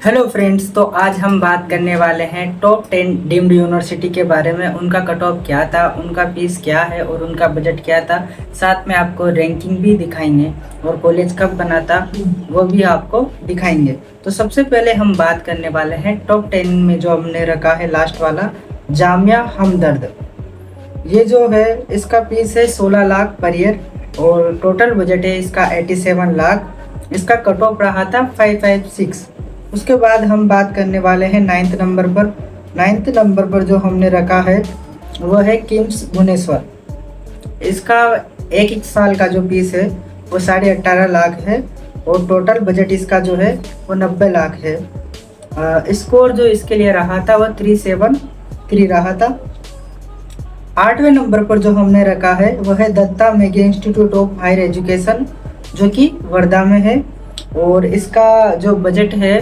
Hello friends, तो आज हम बात करने वाले हैं टॉप 10 डीम्ड यूनिवर्सिटी के बारे में। उनका कट ऑफ क्या था, उनका फीस क्या है और उनका बजट क्या था। साथ में आपको रैंकिंग भी दिखाएंगे और कॉलेज कब बना था वो भी आपको दिखाएंगे। तो सबसे पहले हम बात करने वाले हैं टॉप 10 में जो हमने रखा है लास्ट वाला, जामिया हमदर्द। ये जो है इसका फीस है 16 लाख पर ईयर और टोटल बजट है इसका 87 लाख। इसका कट ऑफ रहा था 556। उसके बाद हम बात करने वाले हैं 9th नंबर पर। 9th नंबर पर जो हमने रखा है वो है किम्स भुवनेश्वर। इसका एक साल का जो फीस है वो 18.5 लाख है और टोटल बजट इसका जो है वो 90 लाख है। स्कोर जो इसके लिए रहा था वो 373 रहा था। 8वें नंबर पर जो हमने रखा है वो है Datta Meghe institute of higher education, जो कि वर्धा में है और इसका जो बजट है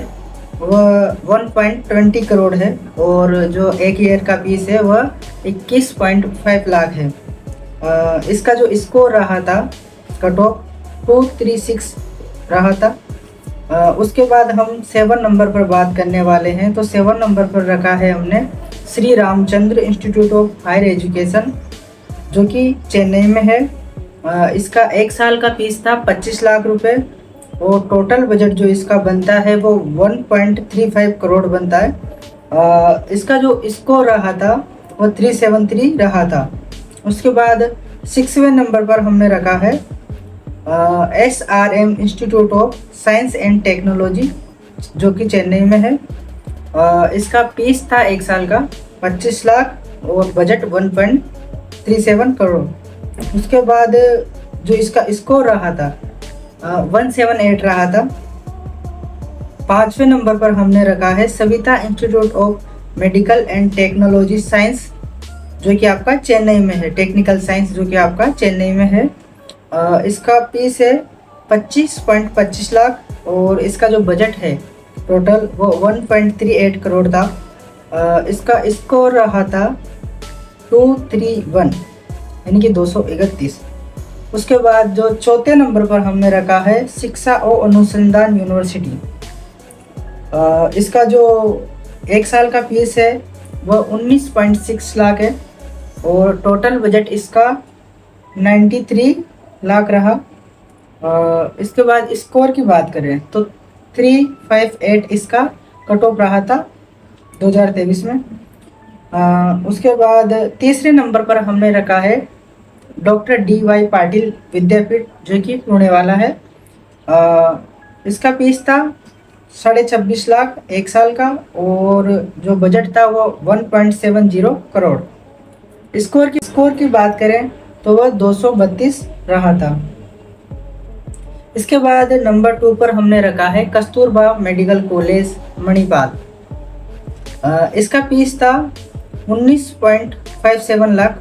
वह 1.20 करोड़ है और जो एक ईयर का फीस है वह 21.5 लाख है। इसका जो स्कोर रहा था कट ऑफ 236 रहा था। उसके बाद हम 7 नंबर पर बात करने वाले हैं। तो 7 नंबर पर रखा है हमने Shri Ramachandra institute of higher education, जो कि चेन्नई में है। इसका एक साल का फीस था 25 लाख रुपए और टोटल बजट जो इसका बनता है वो 1.35 करोड़ बनता है। इसका जो स्कोर रहा था वो 373 रहा था। उसके बाद 6वें नंबर पर हमने रखा है SRM institute of science and technology, जो कि चेन्नई में है। इसका फीस था एक साल का 25 लाख और बजट 1.37 करोड़। उसके बाद जो इसका स्कोर रहा था 178 रहा था। 5वें नंबर पर हमने रखा है Savita institute of medical and technology science, जो कि आपका चेन्नई में है। टेक्निकल साइंस जो कि आपका चेन्नई में है। इसका फीस है 25.25 लाख और इसका जो बजट है टोटल वो 1.38 करोड़ था। इसका स्कोर रहा था 231 यानी कि 231। उसके बाद जो चौथे नंबर पर हमने रखा है शिक्षा और अनुसंधान यूनिवर्सिटी। इसका जो एक साल का फीस है वह 19.6 लाख है और टोटल बजट इसका 93 लाख रहा। इसके बाद स्कोर की बात करें तो 358 इसका कट ऑफ रहा था 2023 में। उसके बाद तीसरे नंबर पर हमने रखा है डॉक्टर DY पाटिल विद्यापीठ, जो कि पुणे वाला है। इसका फीस था 26.5 लाख एक साल का और जो बजट था वो 1.70 करोड़। स्कोर की बात करें तो वह 232 रहा था। इसके बाद नंबर 2 पर हमने रखा है कस्तूरबा मेडिकल कॉलेज मणिपाल। इसका फीस था 19.57 लाख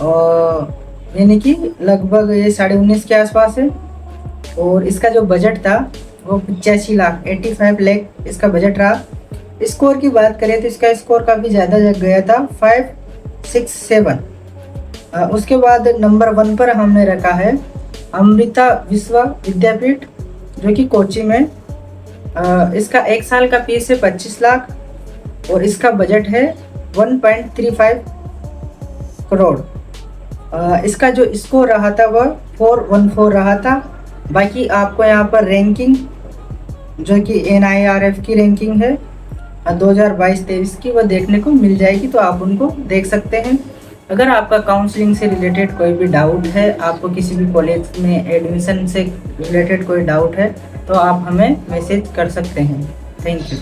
और यानी कि लगभग ये 19.5 के आसपास है और इसका जो बजट था वो 85 लाख 85 लाख इसका बजट रहा। स्कोर की बात करें तो इसका स्कोर काफ़ी ज़्यादा गया था 567। उसके बाद नंबर 1 पर हमने रखा है अमृता विश्व विद्यापीठ, जो कि कोची में। इसका एक साल का फीस है 25 लाख और इसका बजट है 1.35 करोड़। इसका जो स्कोर रहा था वह 414 रहा था। बाकी आपको यहाँ पर रैंकिंग जो कि NIRF की रैंकिंग है 2022-23 की वह देखने को मिल जाएगी, तो आप उनको देख सकते हैं। अगर आपका काउंसलिंग से रिलेटेड कोई भी डाउट है, आपको किसी भी कॉलेज में एडमिशन से रिलेटेड कोई डाउट है, तो आप हमें मैसेज कर सकते हैं। Thank you.